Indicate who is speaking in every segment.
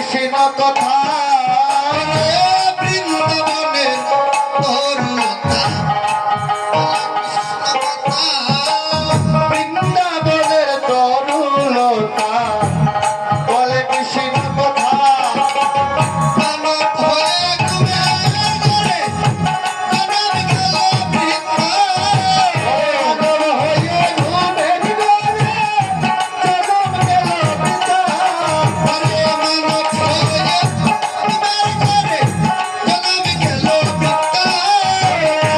Speaker 1: কৃষ্ণ কথা বৃন্দাবনের তরুণতা বৃন্দাবনের তরুণতা বলে কৃষ্ণ কথা মানব হয়ে ঘুরে মানব গেল বৃন্দা মানব হয়ে ঘুরে মানব গেল বৃন্দা আরে মানব হয়ে ঘুরে মানব গেল বৃন্দা মানব হয়ে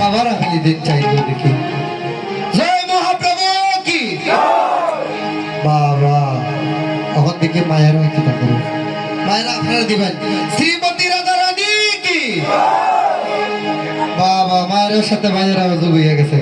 Speaker 1: বাবার আমি চাইব দেখি জয় মহাপ্রভু কি বাবা এখন দেখি মায়ের কি করো মায়েরা আপনারা দিবেন শ্রীমতী রাধা রানী কি বাবা মায়ের সাথে মায়েরা যোগ হয়ে গেছে